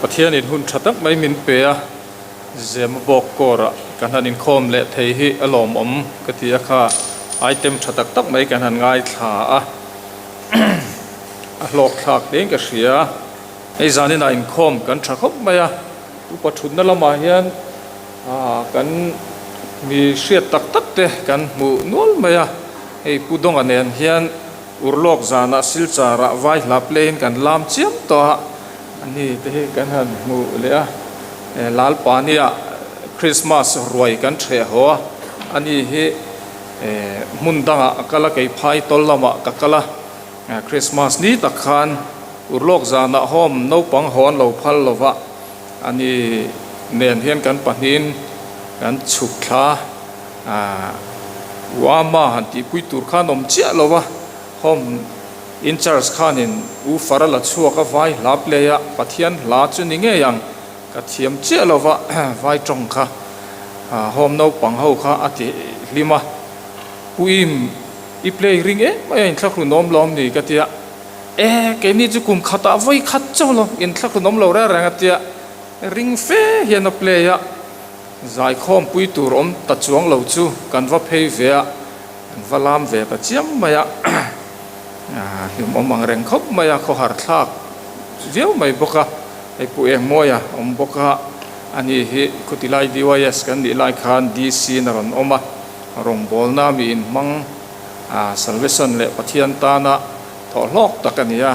ประเทศอินหุ่นชัดไม่มินเปียเจมบอกก่อระกันหันอินคอมเละเทียอารมณ์กติยาค่ะไอเต็มชัดตักไม่กันหันง่ายขาหลอกหลักเด้งก็เสียไอ้จานี่นายอินคอมกันชักเขาไม่อุปชุนนั่นละมาเฮียนกันมีเสียตักเตะกันหมู่นู้นไม่ไอ้ผู้ดงอันเนียนเฮียนอุรโลกจานะสิลจาระไว้หลับเล่นกันลามเจียมตัวอันนี้ที่กันหันหมู่เลยลาลปานี่คริสต์มาสรวยกันเชียหัวอันนี้มุนดังก็ละไก่พายตอลละมะก็ละคริสต์มาสนี้ตะคานอุรโลกจานะหอมนอปังหอนเหล่าพัลละวะอันนี้เนียนเฮียนกันปนินกันฉุกท้าว่ามาหันที่ปุยตุรขานมเจ้าละวะหอมอินชาร์สขานินอูฟาร์ละชัวก็ไว้ลาบเลยปะเทียนลาจุนิเงียยังก็เทียมเจ้าละวะไว้จงค่ะหอมนอปังเฮาค่ะอติลิมาอุยมอีเพลย์ริงไม่อินทรักรุนอมล้อมนี่ก็เตียแกนี่จะกุมขัดเอาไว้ขัดเจ้าละอินทรักรุนอมเราแรงก็เตียริงเฟ่เฮียนเพลย์ใจคอมปุยตุรอมตัดจวงเหล่าจูกันว่าเพย์เวียกันว่าลามเวียก็เจียมไม่หิมมังแรงเขาไม่เขาหาทากเวียวไม่บอกว่าไอ้ผู้เองมวยบอกว่าอันนี้คุติไลDYSกันดีไลคันDCนั่นอมารงบอลน้ามีนมังสันเวสันเละปะเทียนตานะถอดลอกตะกันเนี่ย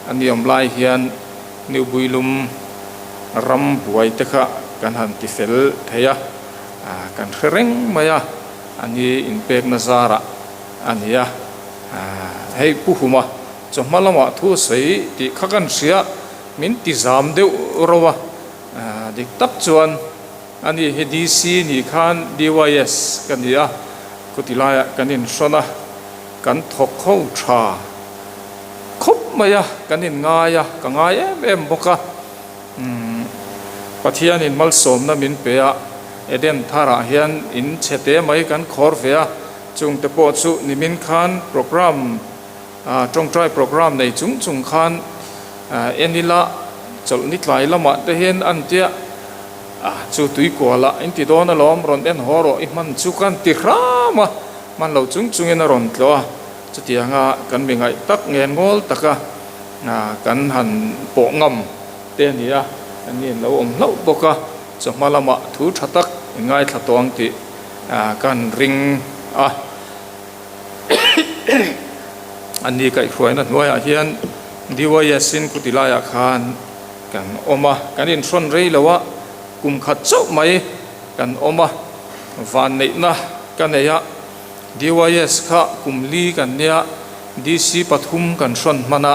อันนี้อมไลเฮียนนิวบุยลุมรำบวยตะคะกันหันติเฟลเทียกันเร่งมาอันนี้อินเปกนาซาระอันนี้ให้ผู้หุมาจงมาละมาทุสัยที่ข้ากันเสียมินติจามเดียวรัวดิตับจวนอันนี้เฮดีซีนี่ขันDYSกันเนี่ยกุติลายกันอินสนะกันทกเข้าชาคบมากันอินง่ายกันง่ายบอกว่าปะเทียนอินมัลสมนะมินเปียเอเดนทาราเฮียนอินเชเตไม่กันคอร์เฟียจุงเตปอสุนิมินขันโปรแกรมจงใจโปรแกรมในจุงขันเอ็นนิละจลนิดไหลละมาเตเห็นอันเดียจูตุยกัวละอินติโดนล้อมรอนเอ็นฮอร์อิมันจุกันติรามามันเราจุงเอ็นรอนตัวจุดยังกันมีไงตักเงินงอลตักกันหันโปงงเตียนี่อันนี้เราเราบอกว่าจะมาละมาถูชัตักง่ายถัดตวงติกันริงอันนี้ก็อีกฝ่ายนั้นว่าเฮียนDYSสินกุติลายคานกันออกมากันอินชนเรย์แล้วว่ากุมขัดเจ้าไหมกันออกมาวันนี้นะกันเนี่ยDYSค่ะกุมลีกันเนี่ยDCปทุมกันชนมานะ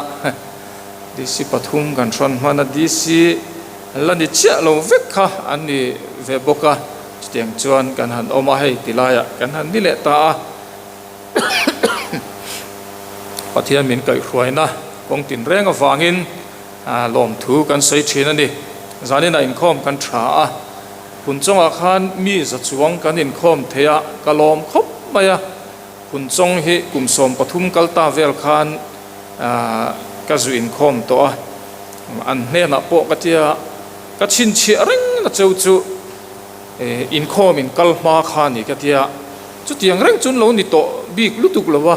DCปทุมกันชนมานะDCลันดิเจ้าเราเวกค่ะอันนี้เวบกะเตียงจวนกันหันออกมาให้ติลายกันหันนี่แหละตาปะเทียนมินเกิดรวยนะกองตินแรงกับฟางินลมถูกันใส่ชีนั่นดิจานี่นายอินคอมกันฉาคุณจงอาคารมีจัดจวงกันอินคอมเทียกะลมครบมาคุณจงให้กลุ่มสมปทุมกัลตาเวลคานกะจุอินคอมตัวอันเนี่ยนะพวกกะเทียกะชินเชียริงนะเจ้าจูอินคอมอินกัลมาคานี่กะเทียจุดยังเร่งจุนเรานี่โตบีกลุตุกเลยวะ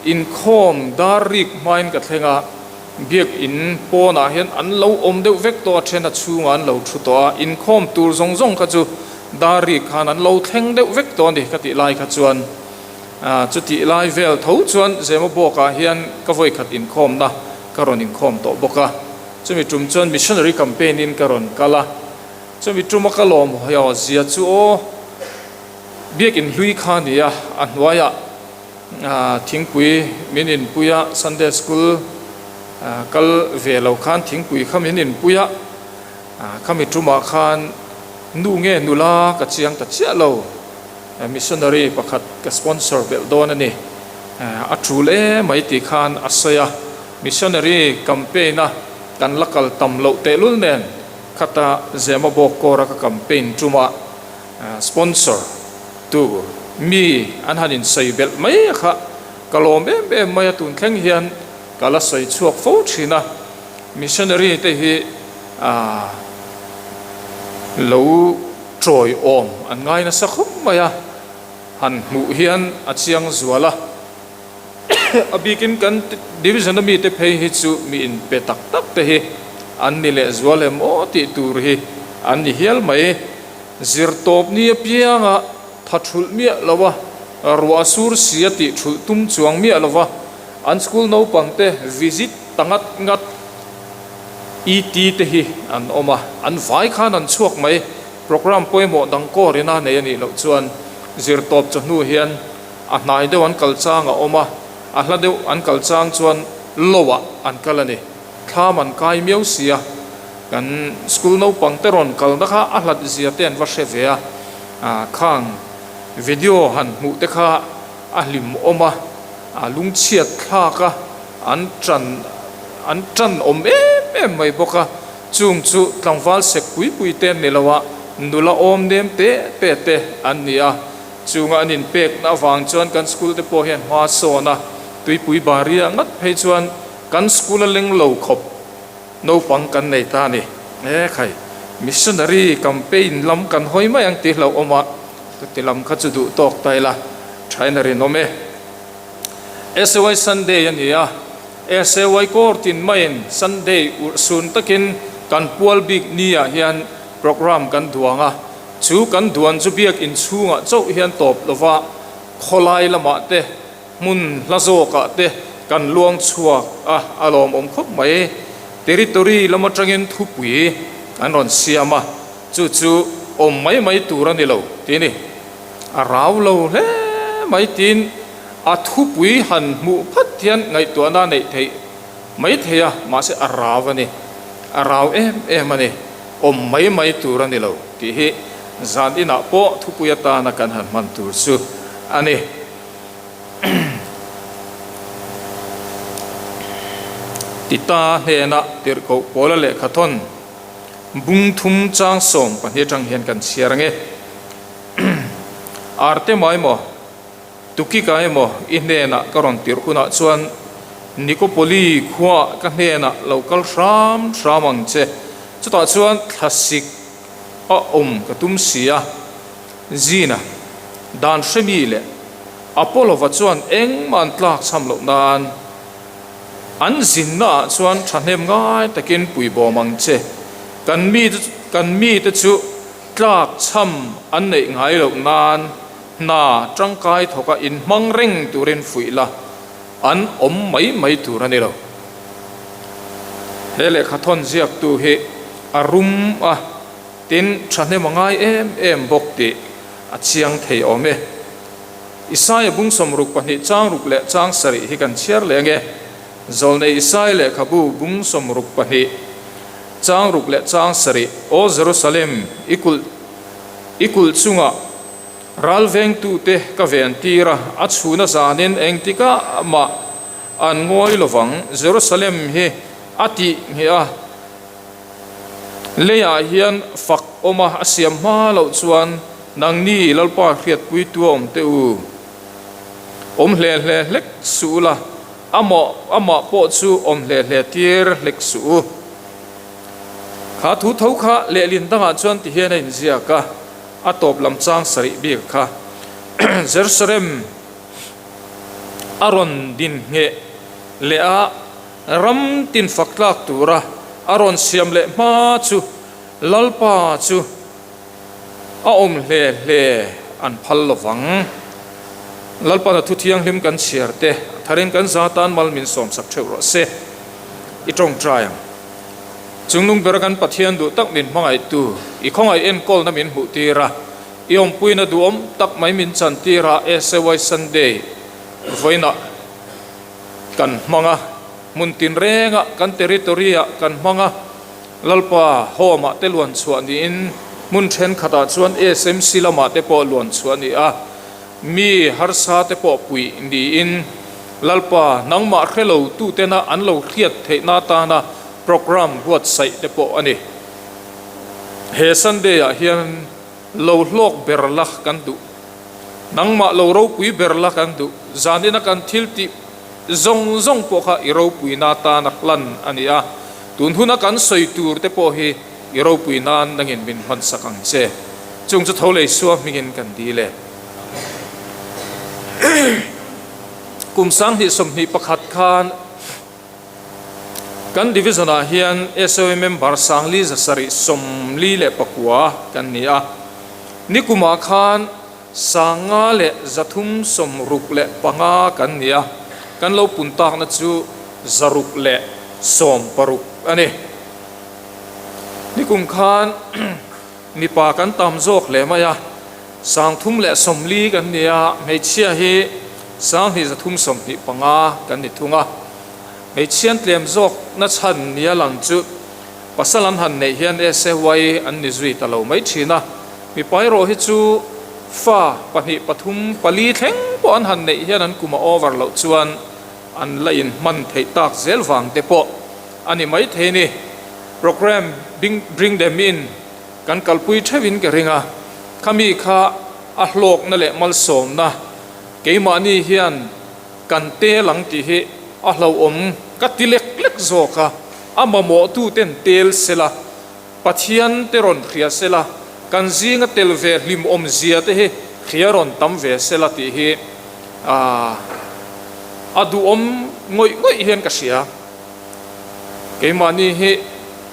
อินคอมดาริกมาอินกัทเลงะเบียกอินปอนาเห็นอันเราอมเดวเวกตัวเชนชูงานเราชุดตัวอินคอมตูร์ซงกะจูดาริกขนาดเราเทงเดวเวกตัวนี่กติไลขจวนจุดที่ไลเวลทูจวนเจมาบอกเฮียนก็ไว้ขัดอินคอมนะกรอนอินคอมตัวบอกจะมีจุ่มจวนมิชชันนารีแคมเปญอินกรอนกะละจะมีจุ่มกะลอมเฮียเสียจูเบียกอินลุยขานี่อันวายทิ้งปุยมินินปุยซันเดย์สคูลกัลเวลขันทิ้งปุยขามินินปุยขามิจุมาขันนูเงนูลากัจยังตัดเจ้าเรามิชชันนารีประคัดกับสปอนเซอร์เบลโดนนี่อัจฉริยะไม่ติขันอาศัยมิชชันนารีแคมเปญนะกันลักลตำโลเตลุลเนนขัดเจมาบอกกอรักแคมเปญจุมาสปอนเซอร์ตูมีอันหันินใส่เบลไม่ค่ะกะลมเอ็มไม่ตุนแข็งเฮียนกะละใส่ชวกฟูชินะมิชชันนารีเตหิ lo troi om an ngai na sakhum maya han mu hian a chiang zuala abikin kan division mi te phei hi chu mi in pe tak tak te hi an ni le zuale mo ti tur hi an ni hial mai zir top ni pianga thathul mi lawa ruwa sur siati thul tum chuang mi lawa an school no pangte visit tangat ngat et te hi an oma an vai khan an chuak mai program poimo dang ko rina nei ani lo chuan zir top chnu hian a hnai de wan kalchang a oma a hla de an kalchang chuan lowa an kalani thlam an kai miau sia kan school no pangte ron kal da kha a hlat zia ten va shevea khang video han mu te kha a lim oma a lung chiat thla ka an tran om em mai boka chung chu tlangwal sek pui ten nilawa nula om dem te pe te an nia chunga anin pek na wang chuan kan school te po hian hwa sona tuipui baria ngat phei chuan kan school leng lo khop no pang kan nei ta ni khai missionary campaign lam kan hoi mai ang ti lo oma ti lam kha chu du tok tai la trainer nome SY Sunday ania SY court in main Sunday sun takin kan pual big nia hian program kan duanga chu kan duan chu biak in chunga chau hian top lova kholai lama te mun lazo ka te kan luang chuak alom om khop mai territory lama tangin thupui an ron siama chu om mai turani lo tini a raw lo le mai tin a thupui han mu phat hian ngai to na nei thei mai theya ma se a rawani a raw em ani om mai turani lo ti hi zan ina po thupuya ta na kan han man tur su ani tita hena tir ko pola le khathon bung thum chang som pahni tang hian kan chiarange arte mai mo tuki kai mo inena karon tir kuna chuan nikopoli khwa ka hena local shramang che chuta chuan classic ka tum sia zina dan shemile apollo va chuan eng man tlak chamlo nan an zinna chuan thanem ngai takin pui bo mang che kan mi te chu tlak cham an nei ngai lo nan na tangkai thoka in mangreng turin fuila an om mai turani lo hele khathon ziak tu he arum tin thane mangai em bokti achiang thei ome isai bung somruk pani chang ruk le chang sari hi kan chiar lenge zolne isai le khabu bung somruk pani chang ruk le chang sari o Jerusalem ikul chunga ralveng tu te ka ven tira achuna zanin engtika ma an ngoi lovang Jerusalem hi ati hia leya hian fak oma asiam ma lo chuan nang ni lalpa khiat pui tuom te u om hle lek sula ama po chu om hle tir lek su kha thu thau kha le lin danga chuan ti hian in zia ka atop lam chang sari bi kha Jerusalem aron din nge le a ram tin faklak tura aron siam le ma chu lalpa chu a om hle an phal lovang lalpa na thu thiang hlim kan chiarte tharin kan zatan mal min som sak theu se itong tryam chungnung berakan pathian du tak min mangai tu I khongai en kol na min hu tira iom puina duom tak mai min chan tira SY Sunday voina kan manga muntin renga kan territoria kan manga lalpa homa te luan chuan in mun then khata chuan SMC lama te po luan chuan ni mi harsa te po pui ni in lalpa nangma khelo tu te na an lo khiat theina ta na program huat sai te po ani he Sunday hian lo hlok berlak kan du nangma lo ro pui berlak kan du zanina kan thilti zong po kha iro pui na ta na klan ania ตุนหุนักันสวยตูร์เตปอฮียเราปุยนานนังเงินบินพันสักังเจจงจะเท่าเลยสัวมิเงินกันดีเลยกุมสังที่สมนิประคัดคานกันดิวิสนาเฮียนเอสโอเอ็มบาร์สังลีจะสริสมลีเลปกัวกันเนี่ยนิกุมาคานสังาเลจะทุ่มสมรุกเลปังากันเนี่ยกันเราปุ่นตากนัดจูจรุกเลสมปรุกอันนี้นิกุมคานมีปากันตามโจกเลมายาสังทุ่มเลสมลีกันเนี่ยไม่เชื่อฮีสังที่จะทุ่มสมนิปังากันนิทุงะไม่เชื่อเตรียมโจกนัดฉันเนี่ยหลังจูปัสสันหันในเฮียนเอเซไวอันนิจุยตะเราไม่ชีนะมีไปโรฮิจูฟ้าปนิปทุมปลีเทงปอนหันในเฮียนั้นกุมาโอเวอร์เหล่าจวนอันไลน์มันเทตักเซลฟังเตปอันนี้ไม่เทนี่โปรแกรม bring them in กันกัลปุยเทวินกระริงะขามีข้าอัลโลกนั่นแหละมัลสมนะเกี่ยมานี่เฮียนกันเตหลังที่เฮอัลลอมกัดเล็กเล็กโซกะอามาโมตูเต็นเตลเซลาปัทยันเตรอนเขียเซลากันซีงเตลเวลิมอมเซียเตเฮเขียรอนตัมเวเซลาติเฮอดูอมงอยเฮียนกษียเกี่ยมานี่เฮ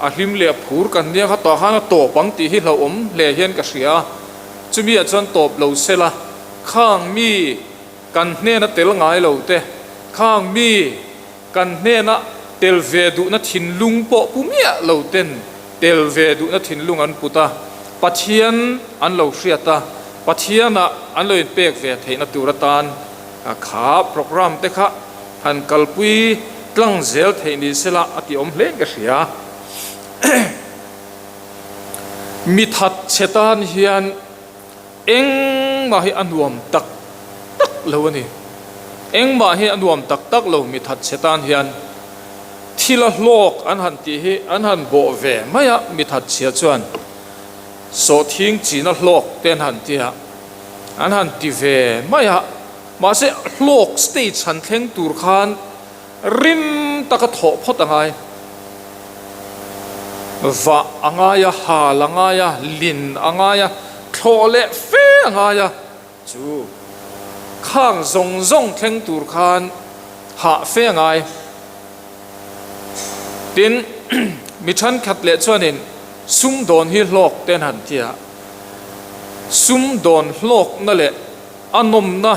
อาลิมเลียผูรกันเนี่ยเขาต่อหาโตปังติเฮเราอมเลียเฮียนกษียจะมีอาจารย์ตบเราเซลาข้างมีกันเนี่ยนะเตลง่ายเราเตข้างมีกันเนี่ยนะเตลเวดูนะทินลุงปอปุเมียเราเต้นเตลเวดูนะทินลุงอันปุตาปัทยันอันเราเสียตาปัทยันนะอันเราเป็นเปกเวทเห็นตุรตานขาโปรแกรมเตคะหันกัลปุยตั้งเซลเทนิสละอติอมเล่กเสียมิทัดเชตานเฮียนเอ็งมาให้อันรวมตักเลวนี่เอ็งมาให้อันรวมตักเลวมิทัดเชตานเฮียนที่ละโลกอันหันตีให้อันหันโบเวไม่อะมิทัดเชียจวนโสทิ้งจีนโลกเต้นหันตีอะอันหันตีเวไม่อะมาเสโลกสเตจหันเทงตูร์คานริมตะกะโถพอตังไงว่าอังไงฮาลังไงลินอังไงโถเละเฟอังไงจูข้างซงเทงตูร์คานหาเฟอังไงดินมิชันขัดเละชวนินซุ่มโดนฮิโลกเต้นหันเทียซุ่มโดนโลกนั่นแหละอันนมนะ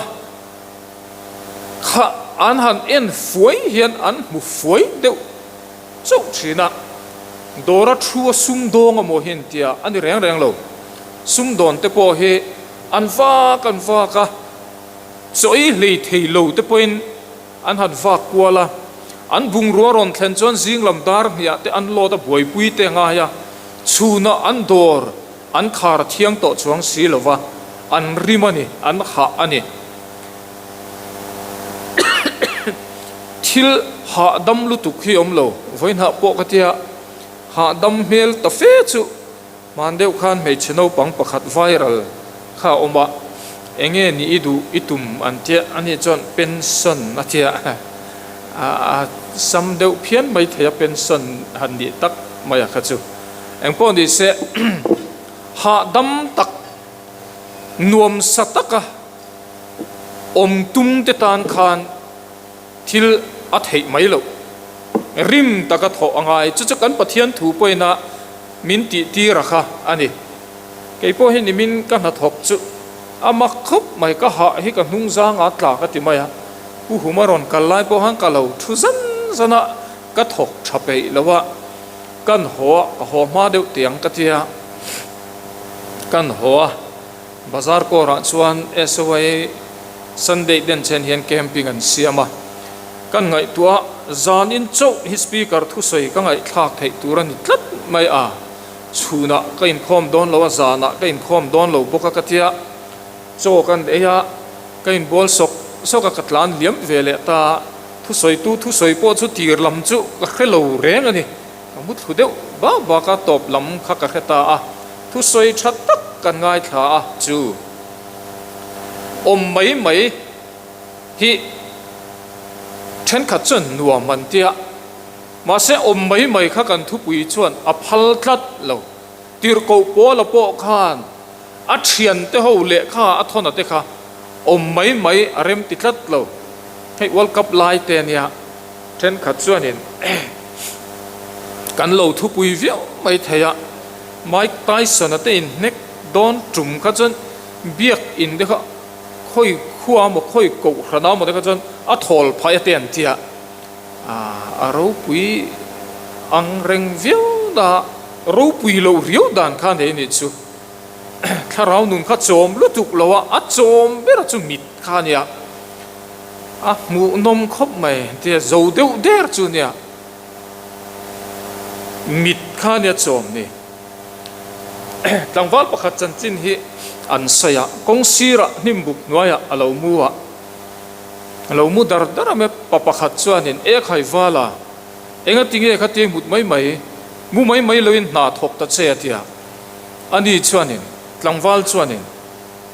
ข้าอันหันเอ็นฝวยเฮียนอันมุฝวยเดียวเจ้าชีนะโดรัดชัวซุ่มโดงอโมเห็นเทียอันนี้แรงเราซุ่มโดนเตปอเฮอันฟ้ากันฟ้ากะสวยเลยเทโลเตปอินอันหันฟ้ากลัวละอันบุงรัวรอนเทนจอนซิงลำดาร์เนี่ยแต่อันโลดบวยปุยเตงายะชูน่ะอันดอร์อันขาร์เทียงโตจวงสีลวะอันริมันนี่อันหาอันนี้ทิลหาดำลุตุขีอมโลไว้หน้าปกติหาดำเมลตะเฟจูมันเดียวกันไม่เชนเอาปังประคัดไวรัลข้าอมบะเองนี่อีดูอีตุมอันเทียอันนี้จนเป็นสันนะเทียสัมเดียวเพี้ยนไม่เทียเป็นสันหันดีตักไม่อยากขจูเอ็งพอดีเสหาดำตักนวมสัตกะอมตุมเตตานคานทิลอัดเหไม่หลริมตะกะโถอังไงจุกันปะเทียนถูไปนะมินตีระค่ะอันนี้ไก่พวกเห็นมินกันหัดหกจุอามาคบไม่ก็หาให้กันนุ่งจางอัดหลากติมายะผู้หุมารอนกันไล่พวกหังกันเราทุสันสนะกะถกชับไปแล้วว่ากันหัวมาเดียวเตียงกะเทียกันหัวบาซาร์โกรันชวนเอสไวซันเดย์เดนเชนเฮียนแคมปิ้งกันเสียมากันไงตัวจานินโจฮิสปีกร์ทุสอยกันไงทากไทยตัวนี้ทัดไม่ชูนะก็อินคอมโดนเราว่าจานะก็อินคอมโดนเราบุกกะเทียโจกันเอียก็อินบอลสกกัดล้านเลี้ยมเวเลตาทุสอยปอดสุดตีร์ลำจุก็แค่เราเร่งอันนี้มุดหุเดียวบ้าก็ตบลำขักกะแค่ตาทุสอยชัดตักกันง่ายท่าจูอมไม่ฮิฉันขัดจนนัวมันเตีย มาเสอมไม่ข้ากันทุปุยชวนอภัลทัดเราตีรโกปัวละโปขานอัดเชียนเตหูเละข้าอัทนเตข้าอมไม่อารมติดลัดเราให้วัลกับลายเตเนี่ยเช่นขัดส่วนเห็นกันเราทุปุยเวียวไม่เทียไม่ตายสนเตอินเน็กโดนจุ่มขัดจนเบียกอินเด็กค่อยขั้วมาค่อยกูขนาดมาเด็กขัดจนอัทอลพายเตียนเทียเราปุยอังเริงเวียวดาเราปุยเราเรียวด่านข้าเห็นนี่จูถ้าเราหนุ่มข้าโจมลุตุกเราว่าอัดโจมเบรจุมิดข้าเนี่ยหมูนมคบไหมเดี๋ยวโจเดียวเดร์จูเนี่ยมิดข้าเนี่ยโจมนี่ตั้งวัลประคัดจันจินฮีอันเสียกงซีระนิมบุกน้อยเรามัวเรามุดดาร์ไม่ปะปะขัดส่วนเห็นเอ๊ะใครว่าล่ะเอ็งติงเอ๊ะขัดเองมุดไม่มูไม่เราอินนาทกตัดเสียทีอ่ะอันนี้ส่วนเห็นตั้งวัลส่วนเห็น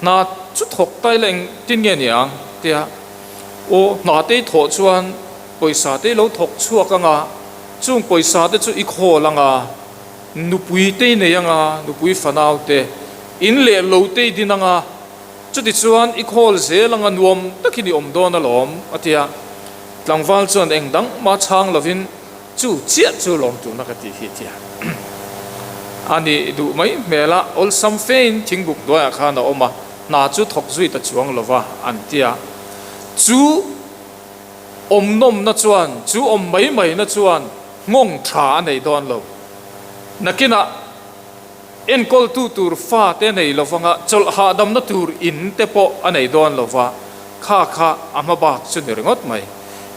นาจุดทกไตเล็งติงเงี้ยเนี่ยทีอ่ะโอ้นาเตยถอดส่วนปอยสาเตยเราถกชั่วกังอ่ะจุ่มปอยสาเตยจุอีกโคลังอ่ะนุปุยเตยเนี่ยยังอ่ะนุปุยฝันเอาเตยอินเล่เราเตยดินังอ่ะจุดที่ส่วนอีกคนเสียหลังอันวมตะกี้นี่โดนน่ะหลอมอาทิตย์หลังวันส่วนเองดังมาช่างละวินจู่เจี๊ยจู่หลอมจู่นักติฮิตยาอันนี้ดูไหมเมื่อละอลซัมเฟนทิ้งบุกด้วยอาคารน่ะออกมาน่าจู่ทกจุยตะจวงละว่าอันที่จู่นมน่ะจวนจู่ไม่น่ะจวนงงชาในดอนเรานักกินอ่ะเอ็นกอลตูร์ฟ้าเตนในลฟังะจลหาดำนัตูร์อินเตปอันในดอนลฟ้าข้าอามาบากสุดเริงอดไหม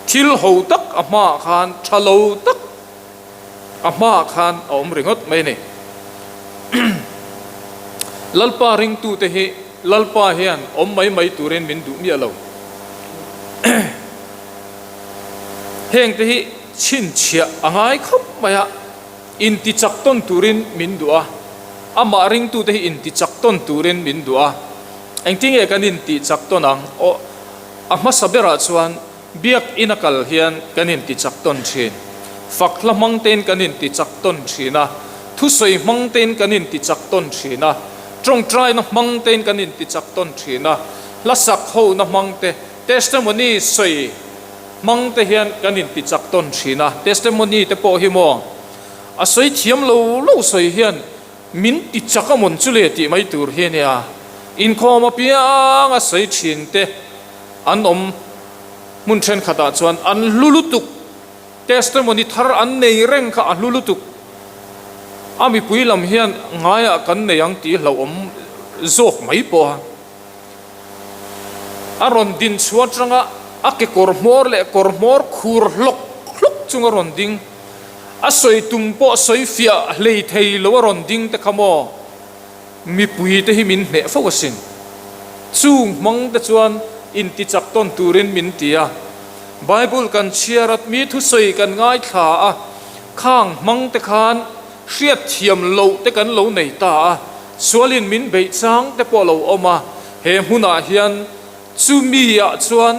ทิลหูตักอามาขานชะลูตักอามาขานอมเริงอดไหมเนี่ยลัลปาริงตูเตหิลัลปาเฮียนไม่ตูเรนมินดูมีอะไรเฮงเตหิชินเชียอ่างไอครับไม่อะอินติจักต้นตูเรนมินดูอะอามาริงตูเตหิอินติจักต้นตูเรนมินดูอะเองจริงเอกันอินติจักต้นนังโออามาสับเบราชวนเบียกอินักลเฮียนกันอินติจักต้นชีนฝักละมังเตนกันอินติจักต้นชีนะทุสอยมังเตนกันอินติจักต้นชีนะจงใจนะมังเตนกันอินติจักต้นชีนะละสักเขานะมังเตเทสต์มนีสอยมังเตเฮียนกันอินติจักต้นชีนะเทสต์มนีเตโปฮิโมอาศัยเทียมลูสอยเฮียนมินติจักมุนจุเลติไม่ตูร์เฮียเนี่ยอินคอมาเปียงอาศัยชินเตอันมุนเชนขดาจวนอันลุลุตุกเทสต์มนีทาร์อันเนยเร่งข้าอันลุลุตุกอามีปุยลำเฮียนง่ายกันเนยังตีเราโจกไม่พออารอนดินชวดจังอะเกกอร์มอร์เล่กอร์มอร์คูร์ลกจุงอรอนดิงอาศัยตุ่มปอสอยฟิอาเลยไทยลวรอนดิงแต่ขโมมีปุยเตหิมินเนฟวสินจุงมังแต่จวนอินติจักต้นตูรินมินตียไบเบิลกันเชียรัดมีทุสอยกันง่ายขาข้างมังแต่คานเสียดเทียมโลแต่กันโลในตาสวลินมินเบยจางแต่พอเราออกมาเฮมุนาเฮียนจูมีจวน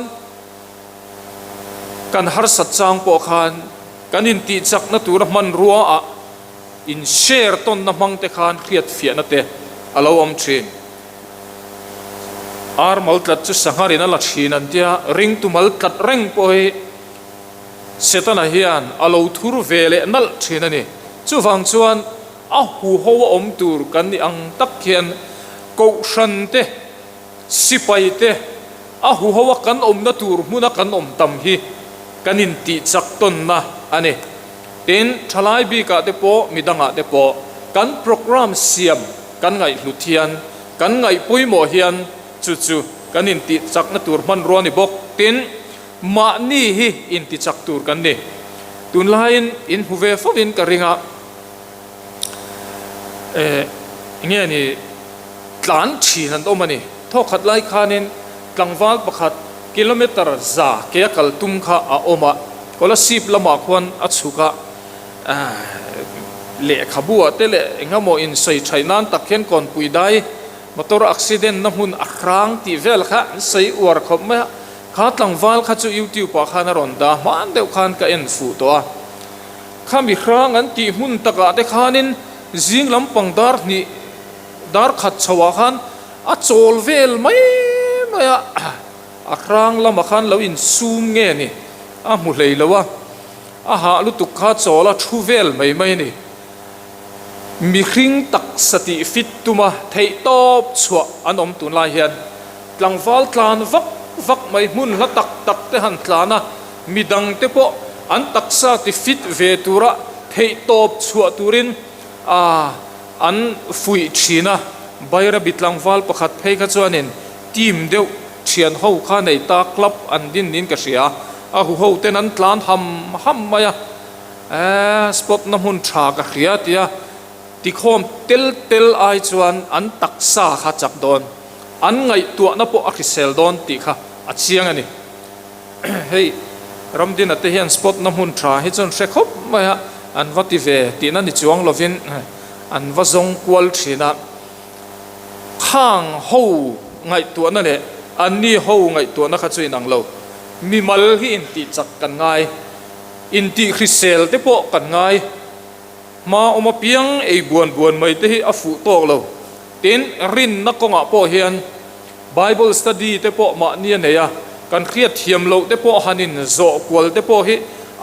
กันหาสัจจางปอคานกันอินติจักนัตุรมันรัวอินเชร์ต้นน้ำมังแต่คานเพียดเฟียนเตะเราอมเชนอาร์มัลตัดจุสังหารินัลชีนันเดียริงตุมัลตัดเร่งปอยเสตันเฮียนเราทุรเวเลนัลเชนนี่จู่ฟังชวนหูหัวอมตูร์กันนี่อังตักเขียนกูชันเตสิไปเตหูหัวกันอมนัตูร์มุนักันอมตัมฮีกันอินติจักต้นนะอันนี้เต็นทลายบีกะเตโปมิดังะเตโปกันโปรแกรมเสียมกันไงลุเทียนกันไงปุยโมเฮียนจู่กันอินติจักนัตูร์มันรัวนี่บอกเต็นมานี่ฮีอินติจักตูร์กันนี่ตุนไลน์อินหูเวฟวินกะริงะเงี้ยนี่หลานชีนันโตมันนี่ทอขัดไล่คานินกลางวันประคัดกิโลเมตรจ่าเกียกัลตุมข้าออกมาก็ละสิบละมาควันอัดสุกะเละขบัวเตเละเงาโมอินใส่ไชนันตักเข็นก่อนปุยได้มอเตอร์อักซิเดนน้ำหุ่นอักครั้งที่เวลค่ะใส่อวร์ขบมาข้ากลางวันข้าจะยูทิวปะข้านารอนดามันเดียวข้านก็เอ็นฟูตัว ข้ามีครั้งอันตีหุ่นตะกะเตขานินจิงลำปังดาร์นี่ดาร์ขัดชวาขันอัจโจลเวลไม่ครั้งลำขันเราอินซูมเงี้ยนี่มุเลยแล้ววะหาลุตุกขาโจละทูเวลไม่นี่มีคริ่งตักสติฟิตตุมาไทยตบชัวอันอมตุนลายเฮียนกลางฟ้าคลานวักไม่มุนละตักเตหันคลานะมีดังเตปะอันตักษาติฟิตเวตุระไทยตบชัวตุรินอันฟุยชีนะใบระบิดลังฟ้าประคัดเพย์ขจวนินทีมเดียวเชียนหูข้าในตากลับอันดินนินกระเสียหูเตนันคลานห้ำมาสปอตน้ำหุ่นชากระเขียตีที่โคมเตลไอจวนอันตักษาข้าจับโดนอันไงตัวนับอักเซลโดนตีข้าอัดเชียงอันนี้เฮ้ยรำดินอัตเฮียนสปอตน้ำหุ่นชาให้จนเช็คบมาอันวัติเวตีนั่นนิจวงลวินอันว่าทรงกวลชีนะข้างหูไงตัวนั่นแหละอันนี้หูไงตัวนักช่วยนังเรามีมัลที่อินติจักกันง่ายอินติคริสเซลเตปกันง่ายมาอมาเพียงไอ้บวนไม่ได้อาฟุโตกเราตินรินนักกงอ่ะพอเฮียน Bible study เตปมาเนี่ยเนี่ยกันเครียดเทียมเราเตปหันินโจกวลเตปฮิ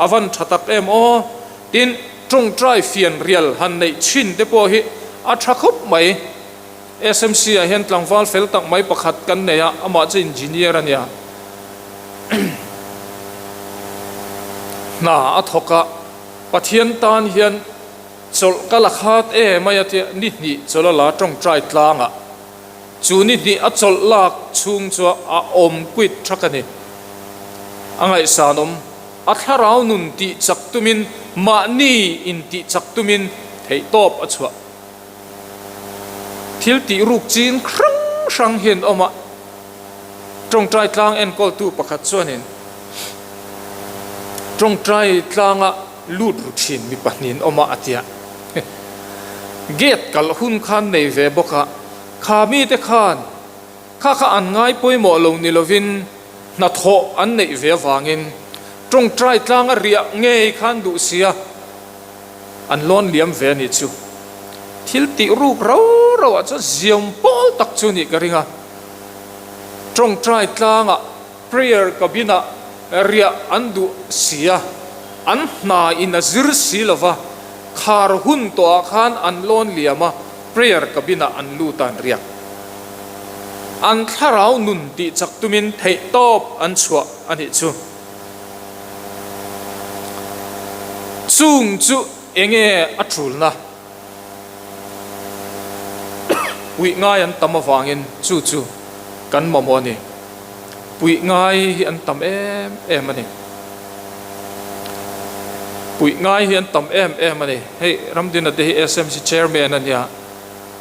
อวันชัตักตินตรงใจเฟียนเรียลหันในชินเตปฮิอัชคุบไหม SMC เห็นหลังฟ้าเฟลตักไม่ประคัดกันเนี่ยอามาจะอินจิเนียร์เนี่ยน่าอัฐกะปะเทียนตานเฮียนจลกะลักฮัดไม่ยตินิดนี้จลละตรงใจกลางจูนิดนี้อัจลลักชุงจัวอมกุดชักนี่อังไงสานมอัฐราวนุนติจักตุมินมานีอินติจักตุมินเทตอบอัจฉวทิลติรูกจีนครั้งสังเห็นออกมาตรงใจกลางเอ็นกอลตูประคัดส่วนเห็นตรงใจกลางลูดรุชินมีปัญญาออกมาอัตยาเกตกัลหุ่นขันในเวบกะขามีแต่ขานข้าอันง่ายป่วยหมอลงนิลวินนัทโหอันในเววางินตรงใจกลางเรียเงยขันดุเสียอันล้นเลี้ยมเวนิจูทิลติรูกเราจะเจียมปอลตักจูนิกริงะตรงใจกลางprayer กับบินะเรียอันดุเสียอันนาอินซิรสีลวะคาร์หุนตัวขานอันล้นเลี้ยมprayer กับบินะอันลูตันเรียอันถ้าเราหนุนติจักตุมินเทตอบอันชัวอันนี้จูจุงจูเองอัตรุลนะปุยง่ายอันตำมาฟังอินจูกันมอมอนี่ปุยง่ายอันตำมันนี่ปุยง่ายอันตำมันนี่เฮ้ยรำดินอะเดย์ SMC chairman นั่นเนี่ย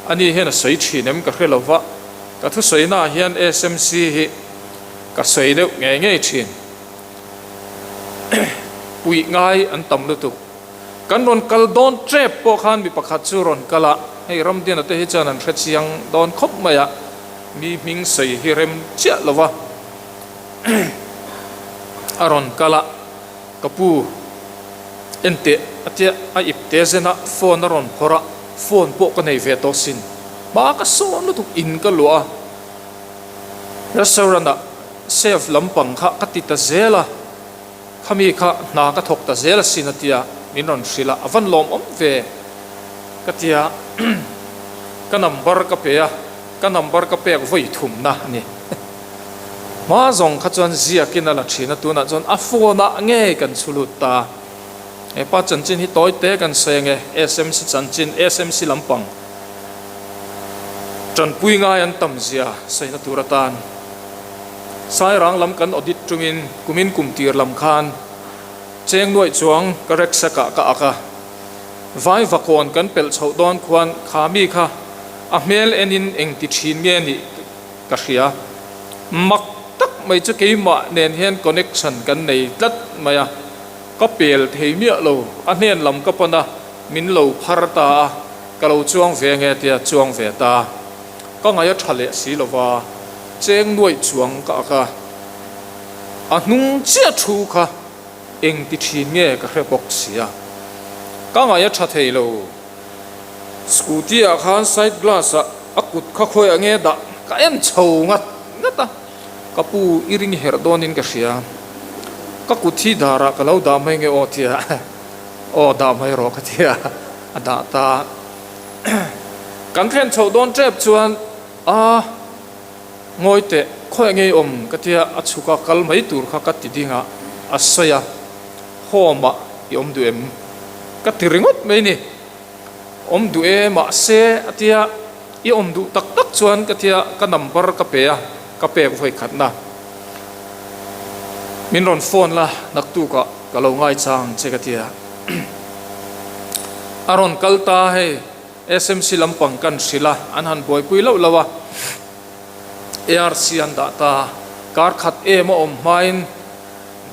อันนี้เห็นสวยชีนมันก็คือเราว่าก็ทุกสวยน่าเห็น SMC ก็สวยเดียวง่ายชีนปุยง่ายอันตำลุตุกันรอนกัลดอนเจ็บพวกขันมีประคัดจูรอนกัลให้รำเดียนแต่เหตุการณ์นั้นเสียงดอนคบมาอะมีมิงใส่ฮิเรมเจ้าละวะอารอนกัลกับปูเอ็นเตะเจ้าอิบเตเซนะโฟนอารอนพอระโฟนพวกกันในเวทอสินบ้าก็สอนลุกอินกันลัวรัสเซอรันอะเซฟลำปังข้ากติตาเซล่ะข้ามีข้านากระทกตาเซล่ะสินาทีมินรอนศิลาอวันลมเวกติยากันนัมบาร์กเปียกันนัมบาร์กเปียก็ไว้ทุ่มนะนี่มาจงขจรเสียกินอะไรชีนะตัวนั้นจนอัฟโฟนะเงี้ยกันสุลุตาป้าจันจินที่ต่อยเตะกันเสียงSMC จันจิน SMC ลำปังจันปุยง่ายอันตั้มเสียใส่นตัวตานสายรังลำกันอดิตจุงินกุมินกุมตีร์ลำคานเจียงด้วยจวงกระเร็กสกะกะอากะไว้วักวนกันเปิลชาวดอนควันขามีค่ะอเมลเอ็นินเองติดชินเมียนี่กระเสียมักตักไม่จะกี่มาเนียนเห็นคอนเนคชั่นกันในลัดมาก็เปลี่ยนเทียมเยอะเราอันเนียนลำก็ปนมินเราพาร์ตากเราจวงเวียงเตียจวงเวียตาก็ไงทะเลสีลว่าเจียงด้วยจวงกะกะอันนุ่งเจ้าชูค่ะเองติดชินเมียก็แค่บอกเสีย ka ngai tha thei lo scooty a khan side glass a akut kha khoi ange da ka en chho ngat ngata kapu iring her donin ka sia ka kuthi dara ka lo da mai nge o tia o da mai ro ka tia ada ta kan khen chho don trep chuan a ngoi te khoi nge ka tia achuka kal mai tur kha ka ti dinga asaya homa yom duem ka tiringot mai ni du e ma se atia i du tak tak chuan ka tia ka number ka pe voi khatna min ron phone la nak tu ka lo ngai chang che ka tia aron kalta he smc lampang kan sila anhan boy pui lo lawa arc an da ta kar khat e mo main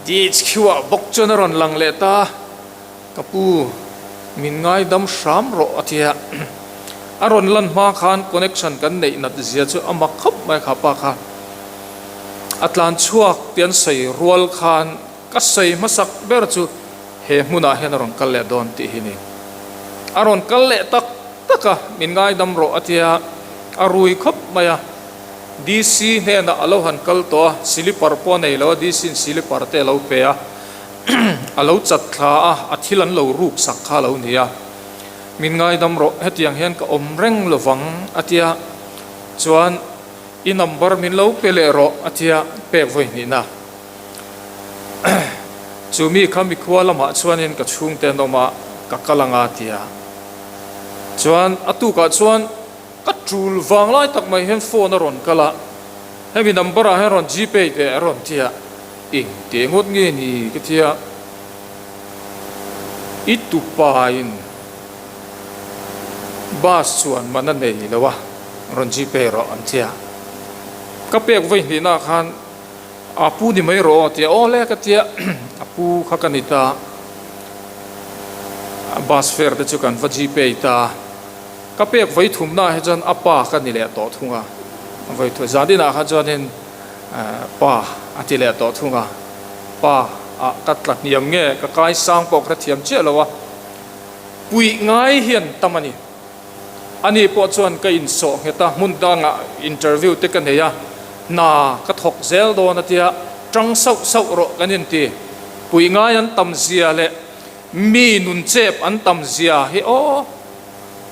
DHQA bok ron lang le ta kapu min ngai dam sham ro atia aron lan ma khan connection kan nei nat zia chu ama khop mai khapa kha atlan chuak tian sei rual khan ka sei masak ber chu he muna hen ron kal le don ti hini aron kal le tak taka min ngai dam ro atia arui khop maya DC ne na alohan kal to silipar po nei lo DC silipar te lo pe a alo chat thla a athilan lo ruk sak kha lo nia min ngai dam ro hetiang hen ka om reng lovang atia chuan I number min lo pele ro atia pe voi ni na chumi khami khwala ma chuanin ka chung te no ma ka kalanga tia chuan atu ka chuan ka tul wang lai tak mai hen phone ron kala hemi number a ron gpay te ron tia ing te ngot nge ni ka tia itu pain bas chuan mana nei lawa ron gpay ro an tia ka pek voi ni na khan apu ni mai ro tia ole ka tia apu kha kanita bas fare te chukan va gpay ta ka pek voi thum na he jan apa ka ni le to thunga voi thu zadina kha janin pa atile to thunga pa a katlak niam nge ka kai sang pok ra thiam che lawa pui ngai hian tamani ani po chuan ka in so heta mundanga interview te kan heya na ka thok zel do na tia tang sau ro kanin ti pui ngai an tam zia le mi nun chep an tam zia hi o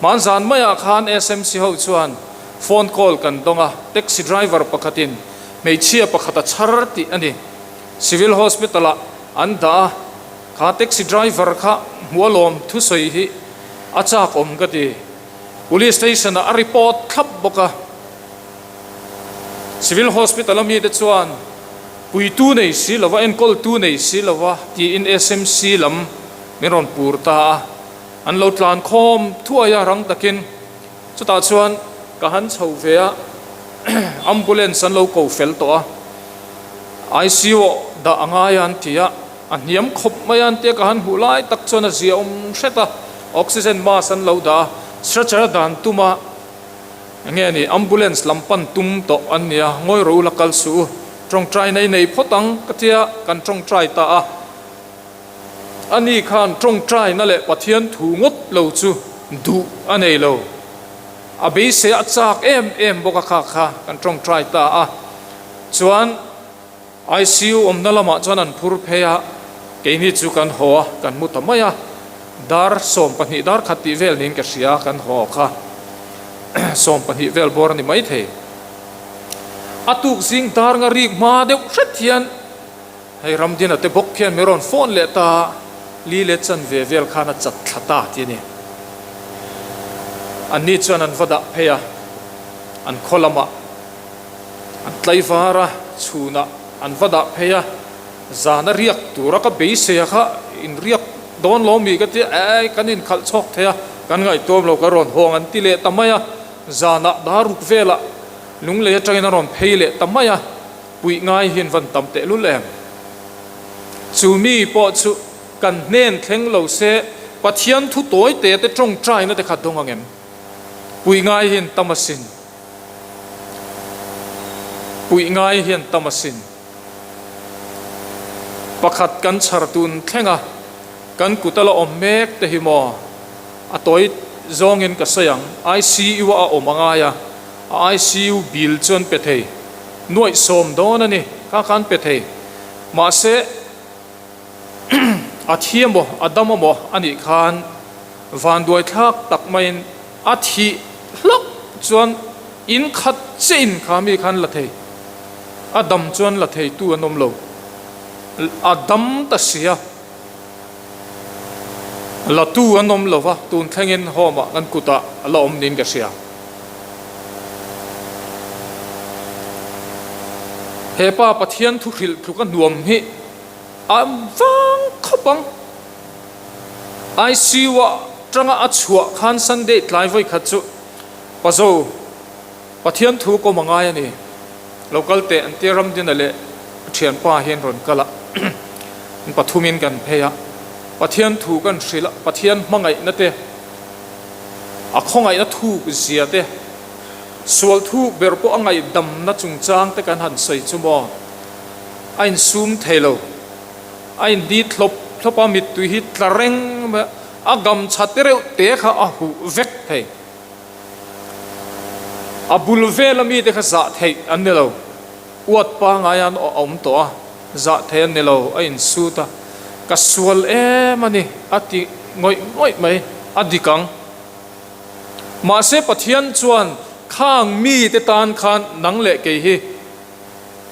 man zan maya khan smc ho chuan phone call kan donga taxi driver pakhatin mei chia pakhata charti ani civil hospital anda kha taxi driver kha mualom thu soi hi achak om gati police station a report khap boka civil hospital mi te chuan pui tu nei si lawa en call tu nei si lawa ti in smc lam meron purta an lo tlan khom thuaya rang takin chuta chuan ka han chho vea ambulance an lo ko fel to a ICU da angayan tia an hiam khop mayan te ka han hulai tak chona zia seta oxygen mask an lo da stretcher dan tuma nge ni ambulance lampan tum to ania ngoi ro lakal su trong trai nei photang katia kan trong trai ta a ani khan trong trai na le pathian thu ngot lo chu du anei lo abi se achak em boka kha kan trong trai ta a chuan ICU omnalama chuan an phur pheya keini chu kan ho kan mutamaya dar som pani dar khati vel nin ka sia kan ho kha som pani vel bor ni mai the atuk sing dar nga ri ma de hrethian hei ramdin ate bok khian meron phone le ta li le chan ve vel khana chat thata ti ni ani chuan an vada pheya an kholama an tlaivara chuna an vada pheya zana riak tura ka beise kha in riak don lo mi ka ti ai kanin khal chok thea kan ngai tom lo ka ron hong an ti le tamaya zana daruk vela lung le traina ron pheile tamaya pui ngai hin van tam te lu lem chu mi po chu kan nen thleng lo se pathian thu toy te te trong trai na te khat dong angem pui ngai hin tamasin pui ngai hin tamasin pakhat kan char tun thlenga กันกุตละอมเมกเตหิมออตัวจงเงินกับเสียง ICU ว่าอมงายะ ICU บิลจนเปเทหน่วยสมโดนนี่ข้ากันเปเทมาเสอาเทียมบ่อดำบ่อันนี้คันวันด้วยทักตักไม่อาทิลักจวนอินขัดเจนขามีคันละเทอดำจวนละเทตัวนมโลอดำตัดเสียละตัวนมโลวะตูนแข่งเงินหอมกันกุตะละอมนินกเสียเฮป้าปะเทียนทุกขิลทุกกันรวมฮิอันฟังขบังไอซีวะจังอาชัวขันสันเดทไลฟ์ไว้ขัดจุปะโซปะเทียนทุกก็มังไงนี่เราก็เตะอันเตรัมดินอะไรเทียนป้าเห็นรอนกะละปะทุมินกันเพยะปะเทียนทุกันสิละปะเทียนมังไงนั่นเตะอะข้องไงนั่นทุกเสียเตะส่วนทุกเบอร์ปอังไงดำนั่นจุงจางแต่กันหันใส่จุโมไอ้ซูมเทโลไอ้ดีทลบทบมิดตุหิตละเร่งอากำชัดเร็วเตะข้าอาหูเวกเทอาบุลเวลมีเด็กจะเทอันนี้เราอวดปางอายันอมตัวจะเทอันนี้เราไอ้สุดก็ส่วนมันนี่อดีง่อยไหมอดีกังมาเสพเทียนจวนข้างมีเตตานขันนังเละเกย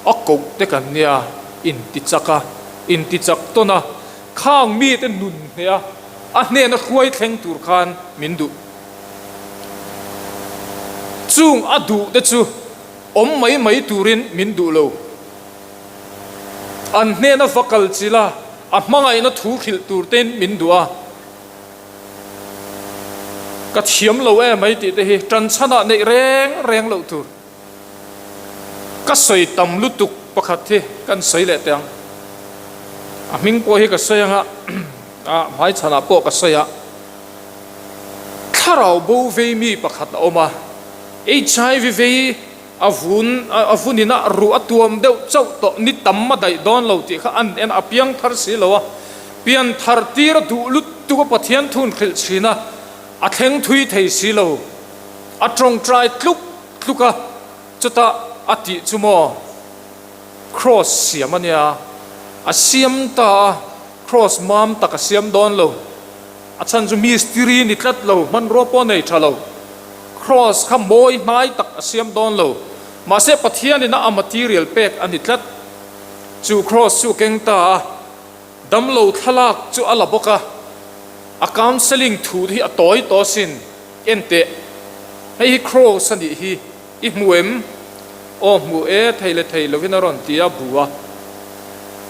อักกุเตกันเนี่ยอินติจักตัวน่ะข้างมีเตนุนเนี่ยอันนี้นักคุยแข่งตูร์ขันมินดูจุงอดูเดจูอมไม่ตูรินมินดูโลอันนี้นักฟักลจิลาอันมังไงนักถูขิลตูร์เต้นมินดูก็เทียมเราไม่ติดเลยจันชนะในแรงเราตูร์ก็ใส่ตำลุตุกประคัดที่กันใส่เละเตียงมิงโปให้ก็ใส่ฮะไม่ชนะโปก็ใส่ฮะถ้าเราบูเวมีประคัดออกมาHIVอาวุธนี่นะรู้ตัวมันเดียวเจ้าตัวนี่ตั้มมาได้ดอนเราที่เขาอันอภิยังทาร์สีเราเพียงทาร์ตีระดูลุดตัวปะเทียนทุนขึ้นสีนะอัดแห่งทุยไทยสีเราอัดตรงใจลุกจุดตาอัดที่จุโม cross เสียมันเนี่ยอาเสียมตา cross มามตากเสียมดอนเราอาจารย์จะมีสตรีนิดลัดเรามันรบปนในชาเราcross ขโมยไม้ตักเสียมดอนโลมาเสพปะเทียนนี่นะเอา material เป็กอันนี้ทัดจู cross จูเก่งตาดำโลทลากจูอัลบกะอาการเซลิงถูที่อต่อยต่อสินเอ็นเตะให้ cross นี่ฮีอีหมวยมโอ้หมวยไทยเลวินารอนตีอาบัว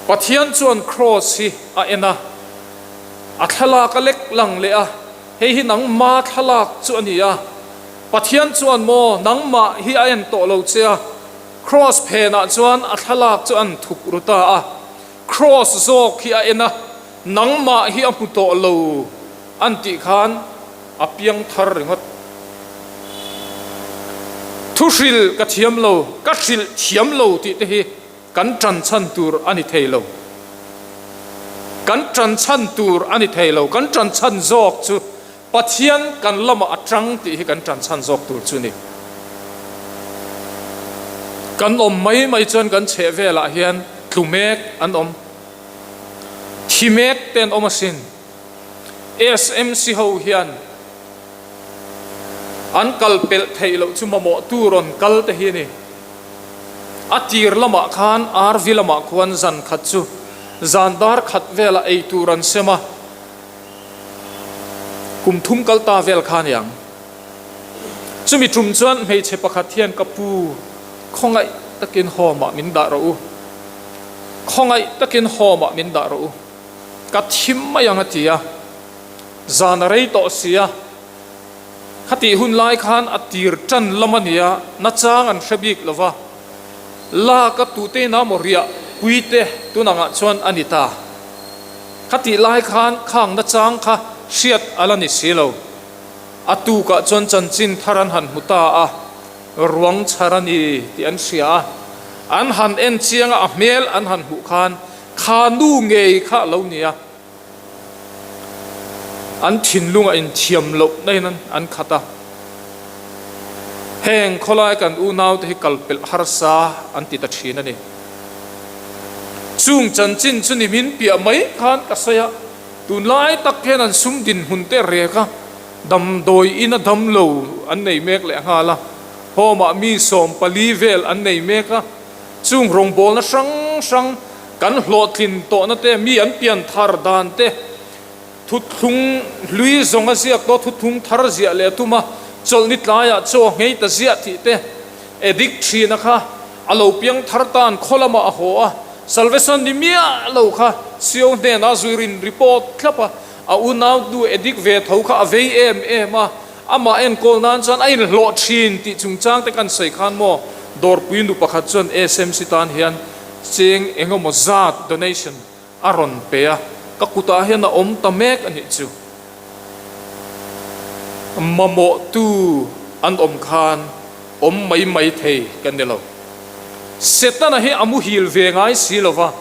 ปะเทียนจวน cross ฮีเอ็นะอัทลากเล็กหลังเลยให้หนังมาทลากจวนนี่ปะเทียนจวนโมนังมาฮิอายันโตโลเชีย cross เพนะจวนอัทลากจวนทุกรุตาcross โซกฮิอายันนะนังมาฮิอามุโตโลอันติขานอภิยังทาริงดทุศิลกัเทียมโลกัศิลเทียมโลที่เฮีกันจันชันตูร์อันนี้เทโลกันจันชันตูร์อันนี้เทโลกันจันชันโซกจูปะเทียนกันละมาจังที่กันจันชันจอกตัวจุนี่กันอมไม่จนกันเชเวลาเฮียนทุเมกอันอมทีเมกเต็นอมสิน SMC เฮาเฮียนอันกัลเปลเทยเราจุมาโมตูรอนกัลเตฮีนี่อัตีร์ละมาขานอาร์วิละมาควันจันขัดจูจันดาร์ขัดเวลาไอตูรันเซมากุมทุ่มกัลตาเวลขานยังจะมีจุ่มจวนไม่ใช่ประคัดเทียนกับปูคงไอตะกินหอมมินดารูคงไอตะกินหอมมินดารูกัดทิมมายังตียจานอะไรต่อเสียขติหุ่นลายขานอตีร์จันละมันยานัจางอันเชบิกละวะลากตูเตนามอริยกุยเตตุนังชวนอนิตาขติลายขานข้างนัจางค่ะเสียดอะไรนี่เสียแล้วอตูกะจนจันจินทารันหันมุตาหลวงชารันีที่อันเสียอันหันเอ็นเชียงเมลอันหันหุคานขานูเงยข้าเหล่านี้ อันถิ่นลุงอินเทียมลบในนั้นอันขัดแห่งขลายกันอูนาวที่กัลเปิลฮาร์ซาอันติดตัดชีนั่นเองจุงจันจินจุนิมินเปียไม่ขันกัสยาตุนไล่ตักแค่นั้นซุ่มดินหุ่นเตะเรียกดำโดยอินดำโลอันในเมฆแหละฮาละพอมามีสมปลีเวลอันในเมฆจุงรงบอลนะสังกันหลอดลินโตนั่นเตมีอันเปลี่ยนทาร์ดานเตทุทุงลุยซงอาเซียกโตทุทุงทาร์เซียเลตุมาจลนิดลายะโจไงตะเซียที่เตเอดิกชีนะคะอโลเปียงทาร์ตานโคลามาโหsalvation ni mia lo kha siêu ne na zurin report klapa a unau du edik ve thau kha avei ma ama en kol nan chan ai lo thin ti chungchang te kan sei khan mo dor puin du pakhat chon smc tan hian ching engomo zat donation aron pe ka kuta hian na om ta mek ani chu mamo tu an om khan om mai thei kan ne lo setana he amu hil ve ngai silova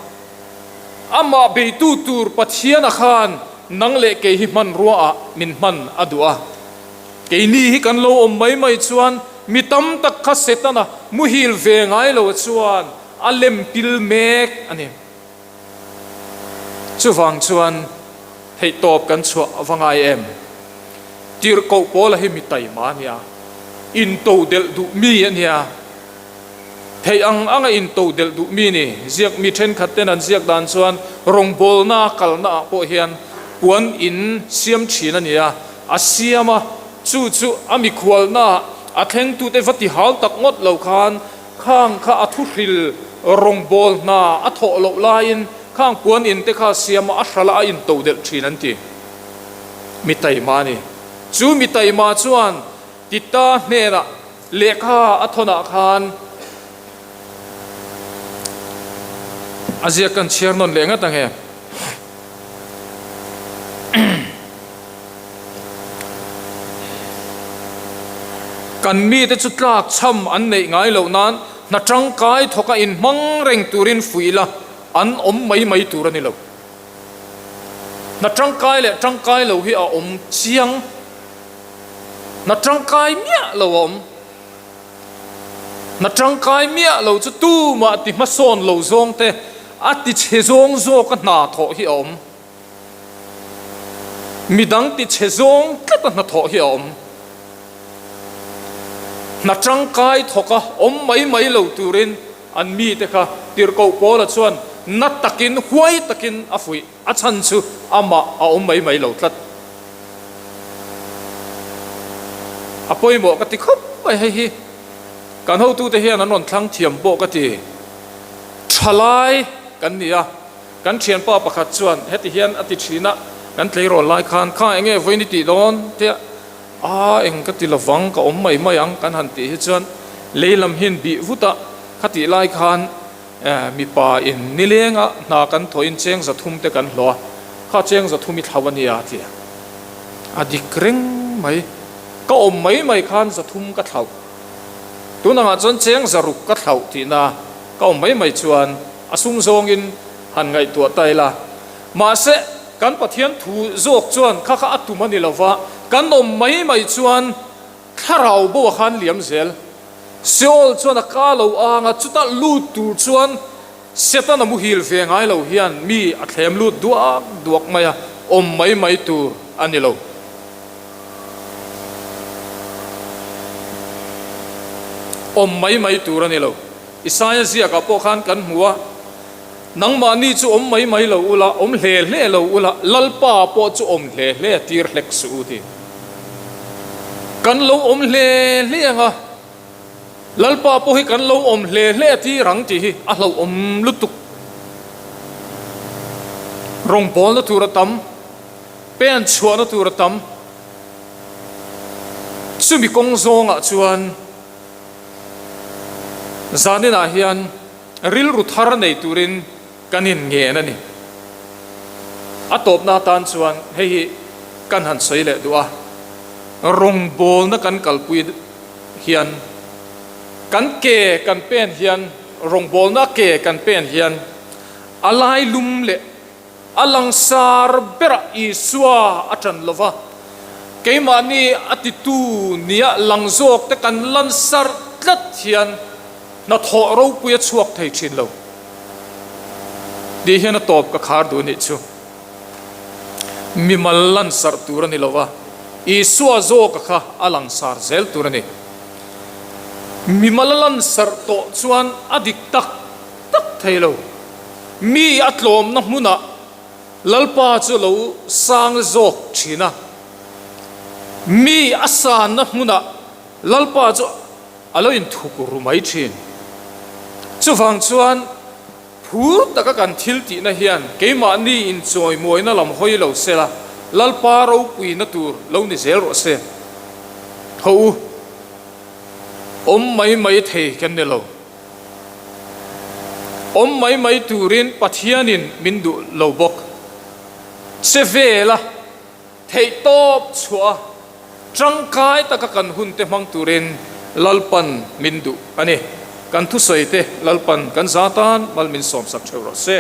ama be tu tur pathian khan nang le ke hi man ruwa min man adua ke ni hi kan lo om mai chuan mitam tak kha setana mu hil ve ngai lo chuan alem pil mek ani chuwang chuan hei top kan chua awangai em tir ko pola hi mi tai ma nia in to del du mi ania thầy ang in tàu del du mi ni ziak mi then khat ten an ziak dan chuan rong bol na kal na po hian puan in siam thina nia a siama chu ami khwal na a thleng tu te vati hal tak ngot lo khan khang kha a thu hril rong bol na a tho lo lain khang puan in te kha siama a hral in tàu del thin an ti mi tai ma ni chu mi tai ma chuan tita hne na lekha a thona khan azia kan chiar non lenga tange kan mi te chutlak cham an nei ngai lo nan na tangkai thoka in mang reng turin fuila an om mai turani lo na tangkai lo hi a om chiang na tangkai mia lo om na tangkai mia lo chu tu ma ti ma son lo zong te ati chezong zo ka na tho hi om midang ti chezong ka na tho hi om na tangkai thoka om mai lo turin an mi te kha tir ko pola chuan na takin huai takin afui a chan chu ama a om mai lo tlat apoi mo ka ti khop mai hi kan ho tu te hian an on thlang thiam bo ka ti thalai kan nia kan thian pa pakhat chuan heti hian ati thina kan tlei ro lai khan kha enge voini ti don te eng ka ti lawang ka om mai ang kan han ti hi chuan leilam hin bi vuta khati lai khan mi pa in nilenga na kan thoin cheng za thum te kan hlo kha cheng za thumi thawania ti adi kreng mai ka om mai khan za thum ka thau tuna nga chon cheng za ruk ka thau ti na ka om mai chuan asum zong in han ngai tua tai la ma se kan pathian thu zok chuan kha atumani lova kan om mai chuan tharau bo khan liam zel siol chuan ka lo anga chuta lut tur chuan setana mu hil ve ngai lo hian mi a thlem lut duak maya om mai tu ani lo om mai tu ani lo isaya zia ka po khan kan huwa nang mani chu om mai lo ula om hle lo ula lalpa po chu om hle tir hlek su ti kan lo om hle nga lalpa po hi kan lo om hle ti rang ti hi a lo om lutuk rong bol na turatam pen chua na turatam sumi kong zonga chuan zanina hian ril ruthar nei turin kanin nge na ni atop na tan chuan hei kan han soi le duwa rong bol na kan kalpui hian kan ke kan pen hian rong bol na ke kan pen hian alai lum le alang sar bera iswa atan lova keimani atitu nia langzok te kan lansar tlat hian na tho ro puya chuak thei thin lo di hian top ka khar du ni chu mi mal lansar turani lova iswa zo ka kha alang sar zel turani mi mal lansar to chuan adik tak tak thei lo mi atlom na hmuna lalpa chu lo sang zok thina mi asan na hmuna lalpa chu alo in thukuru mai thin chu wang chuan phur taka kan thil ti na hian keima ni in choi moi na lam hoi lo sela lalpa ro pui na tur lo ni zel ro se ho mai mai thei kan ne lo mai turin pathianin mindu lo bok se vela thei top chua trangkai taka kan hun te mang turin lalpan mindu ani kan thu soite lalpan kan zatan malmin som sak theu ro se